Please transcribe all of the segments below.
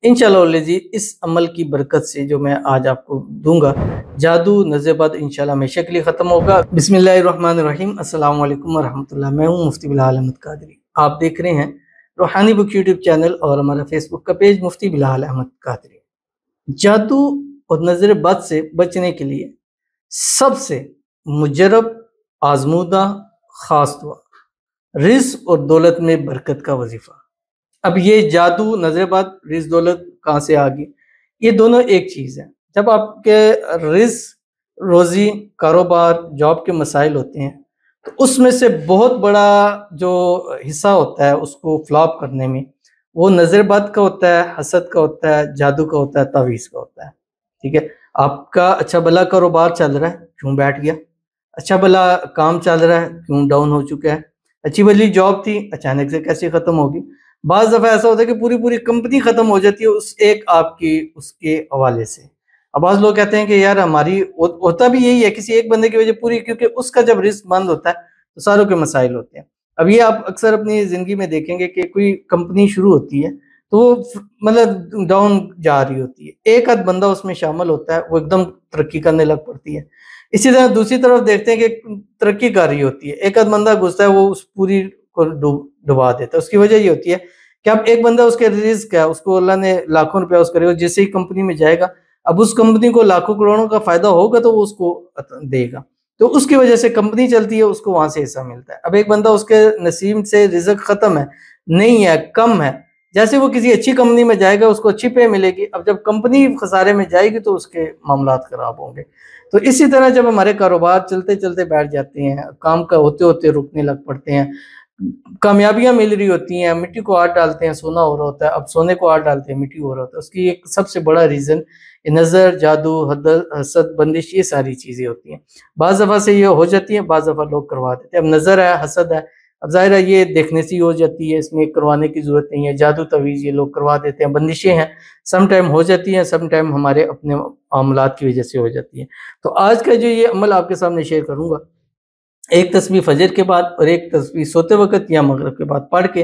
انشاءاللہ جی اس عمل کی برکت سے جو میں آج آپ کو دوں گا، جادو نظر بد انشاءاللہ ہمیشہ کے لیے ختم ہوگا۔ بسم اللہ الرحمن الرحیم۔ السلام علیکم ورحمۃ اللہ۔ میں ہوں مفتی بلال احمد قادری۔ آپ دیکھ رہے ہیں روحانی بک یوٹیوب چینل اور ہمارا فیس بک کا پیج مفتی بلال احمد قادری۔ جادو اور نظر بد سے بچنے کے لیے سب سے مجرب، آزمودہ، خاص دعا رزق اور دولت میں برکت کا وظیفہ۔ اب یہ جادو، نظر بد، رزق دولت کہاں سے آ گئی؟ یہ دونوں ایک چیز ہیں۔ جب آپ کے رزق، روزی، کاروبار، جاب کے مسائل ہوتے ہیں تو اس میں سے بہت بڑا جو حصہ ہوتا ہے اس کو فلاپ کرنے میں، وہ نظر بد کا ہوتا ہے، حسد کا ہوتا ہے، جادو کا ہوتا ہے، تعویذ کا ہوتا ہے۔ ٹھیک ہے، آپ کا اچھا بھلا کاروبار چل رہا ہے، کیوں بیٹھ گیا؟ اچھا بھلا کام چل رہا ہے، کیوں ڈاؤن ہو چکا ہے؟ اچھی بھلی جاب تھی، اچانک سے کیسے ختم ہوگی؟ بعض دفعہ ایسا ہوتا ہے کہ پوری کمپنی ختم ہو جاتی ہے اس ایک آپ کی اس کے حوالے سے۔ اب بعض لوگ کہتے ہیں کہ یار ہماری ہوتا بھی یہی ہے، کسی ایک بندے کی وجہ پوری، کیونکہ اس کا جب رزق بند ہوتا ہے تو ساروں کے مسائل ہوتے ہیں۔ اب یہ آپ اکثر اپنی زندگی میں دیکھیں گے کہ کوئی کمپنی شروع ہوتی ہے تو وہ مطلب ڈاؤن جا رہی ہوتی ہے، ایک آدھ بندہ اس میں شامل ہوتا ہے، وہ ایک دم ترقی کرنے لگ پڑتی ہے۔ اسی طرح دوسری طرف دیکھتے ہیں کہ ترقی کر رہی ہوتی ہے، ایک آدھ بندہ گھستا ہے، وہ اس پوری کو ڈبا دیتا ہے۔ اس کی وجہ یہ ہوتی ہے کہ اب ایک بندہ، اس کے رزق ہے، اس کو اللہ نے لاکھوں روپیہ اس کرے گا، جیسے ہی کمپنی میں جائے گا، اب اس کمپنی کو لاکھوں کروڑوں کا فائدہ ہوگا تو وہ اس کو دے گا، تو اس کی وجہ سے کمپنی چلتی ہے، اس کو وہاں سے حصہ ملتا ہے۔ اب ایک بندہ، اس کے نصیب سے رزق ختم ہے، نہیں ہے، کم ہے، جیسے وہ کسی اچھی کمپنی میں جائے گا اس کو اچھی پے ملے گی، اب جب کمپنی خسارے میں جائے گی تو اس کے معاملات خراب ہوں گے۔ تو اسی طرح جب ہمارے کاروبار چلتے چلتے بیٹھ جاتے ہیں، کام کا ہوتے ہوتے رکنے لگ پڑتے ہیں، کامیابیاں مل رہی ہوتی ہیں، مٹی کو ہاتھ ڈالتے ہیں سونا ہو رہا ہوتا ہے، اب سونے کو ہاتھ ڈالتے ہیں مٹی ہو رہا ہوتا ہے۔ اس کی ایک سب سے بڑا ریزن نظر، جادو، حسد، بندش، یہ ساری چیزیں ہوتی ہیں۔ بعض دفعہ سے یہ ہو جاتی ہیں، بعض دفعہ لوگ کروا دیتے ہیں۔ اب نظر ہے، حسد ہے، اب ظاہر ہے یہ دیکھنے سے ہی ہو جاتی ہے، اس میں کروانے کی ضرورت نہیں ہے۔ جادو، تعویذ یہ لوگ کروا دیتے ہیں۔ بندشیں ہیں، سم ٹائم ہو جاتی ہیں، سم ٹائم ہمارے اپنے معاملات کی وجہ سے ہو جاتی ہیں۔ تو آج کا جو یہ عمل آپ کے سامنے شیئر کروں گا، ایک تسبیح فجر کے بعد اور ایک تسبیح سوتے وقت یا مغرب کے بعد پڑھ کے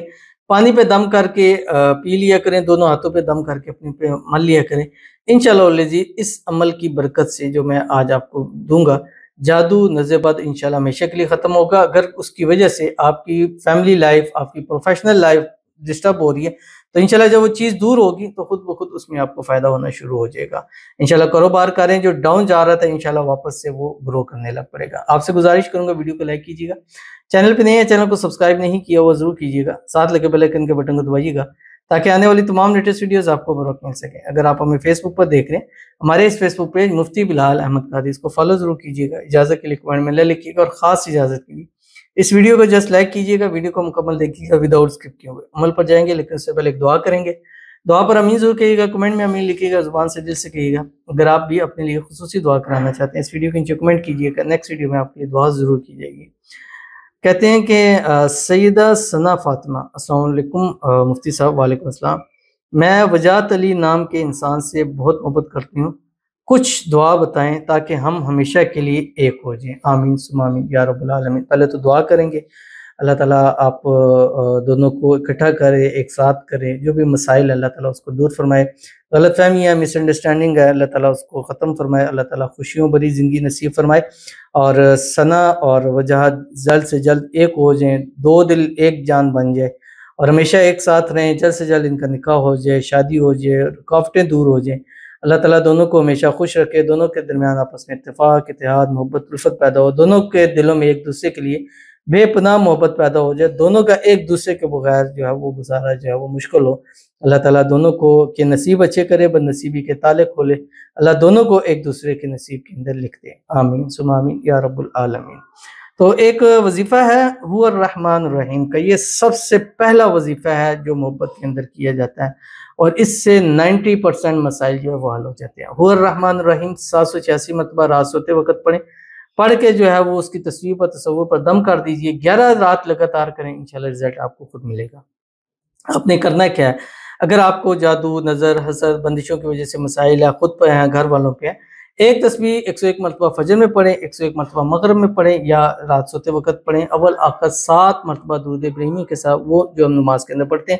پانی پہ دم کر کے پی لیا کریں، دونوں ہاتھوں پہ دم کر کے اپنے پہ مل لیا کریں۔ انشاءاللہ جی اس عمل کی برکت سے جو میں آج آپ کو دوں گا، جادو، نظر بد انشاءاللہ ہمیشہ کے لیے ختم ہوگا۔ اگر اس کی وجہ سے آپ کی فیملی لائف، آپ کی پروفیشنل لائف ڈسٹرب ہو رہی ہے تو انشاءاللہ جب وہ چیز دور ہوگی تو خود بخود اس میں آپ کو فائدہ ہونا شروع ہو جائے گا۔ انشاءاللہ کاروبار کریں، جو ڈاؤن جا رہا تھا انشاءاللہ واپس سے وہ گرو کرنے لگ پڑے گا۔ آپ سے گزارش کروں گا ویڈیو کو لائک کیجیے گا، چینل پہ نہیں ہے چینل کو سبسکرائب نہیں کیا وہ ضرور کیجیے گا، ساتھ لگے بیل آئیکن کے بٹن کو دبائیے گا تاکہ آنے والی تمام لیٹسٹ ویڈیوز آپ کو بروقت مل سکیں۔ اگر آپ ہمیں فیس بک پر دیکھ رہے ہیں، ہمارے اس فیس بک پیج مفتی بلال احمد قادری، اس کو فالو ضرور کیجیے گا، اجازت کے لیے کمنٹ میں لکھیے گا، اور خاص اجازت کے لیے اس ویڈیو کو جسٹ لائک کیجیے گا، ویڈیو کو مکمل دیکھیے گا وداؤٹ اسکپ کیے ہوئے۔ عمل پر جائیں گے لیکن اس سے پہلے ایک دعا کریں گے۔ دعا پر امین ضرور کہیے گا، کمنٹ میں امین لکھیے گا، زبان سے دل سے کہیے گا۔ اگر آپ بھی اپنے لیے خصوصی دعا کرانا چاہتے ہیں، اس ویڈیو کے نیچے کمنٹ کیجیے گا، نیکسٹ ویڈیو میں آپ کے لیے دعا ضرور کی جائے گی۔ کہتے ہیں کہ سیدہ ثنا فاطمہ، السلام علیکم مفتی صاحب، وعلیکم السلام، میں وجاہت علی نام کے انسان سے بہت محبت کرتی ہوں، کچھ دعا بتائیں تاکہ ہم ہمیشہ کے لیے ایک ہو جائیں، آمین ثم آمین یا رب العالمین۔ پہلے تو دعا کریں گے، اللہ تعالیٰ آپ دونوں کو اکٹھا کرے، ایک ساتھ کرے، جو بھی مسائل ہے اللہ تعالیٰ اس کو دور فرمائے، غلط فہمی ہے، مس انڈرسٹینڈنگ ہے، اللہ تعالیٰ اس کو ختم فرمائے، اللہ تعالیٰ خوشیوں بھری زندگی نصیب فرمائے، اور ثنا اور وجاہت جلد سے جلد ایک ہو جائیں، دو دل ایک جان بن جائے، اور ہمیشہ ایک ساتھ رہیں، جلد سے جلد ان کا نکاح ہو جائے، شادی ہو جائے، رکاوٹیں دور ہو جائیں۔ اللہ تعالیٰ دونوں کو ہمیشہ خوش رکھے، دونوں کے درمیان آپس میں اتفاق، اتحاد، محبت، الفت پیدا ہو، دونوں کے دلوں میں ایک دوسرے کے لیے بے پناہ محبت پیدا ہو جائے، دونوں کا ایک دوسرے کے بغیر جو ہے وہ گزارا جو ہے وہ مشکل ہو۔ اللہ تعالیٰ دونوں کو کے نصیب اچھے کرے، بد نصیبی کے تالے کھولے، اللہ دونوں کو ایک دوسرے کے نصیب کے اندر لکھ دے، آمین ثم آمین یا رب العالمین۔ تو ایک وظیفہ ہے هو الرحمن الرحیم کا، یہ سب سے پہلا وظیفہ ہے جو محبت کے اندر کیا جاتا ہے، اور اس سے 90% مسائل جو ہے وہ حل ہو جاتے ہیں۔ هو الرحمن الرحیم 786 مرتبہ رات سوتے وقت پڑھ کے جو ہے وہ اس کی تصویر پر تصور پر دم کر دیجئے، 11 رات لگاتار کریں، انشاءاللہ رزلٹ آپ کو خود ملے گا۔ آپ نے کرنا کیا ہے، اگر آپ کو جادو، نظر، حسد، بندشوں کی وجہ سے مسائل ہے، خود پہ ہیں، گھر والوں پہ ہیں، ایک تسبیح 101 مرتبہ فجر میں پڑھیں، 101 مرتبہ مغرب میں پڑھیں، یا رات سوتے وقت پڑھیں، اول آخر 7 مرتبہ درود ابراہیمی کے ساتھ، وہ جو ہم نماز کے اندر پڑھتے ہیں،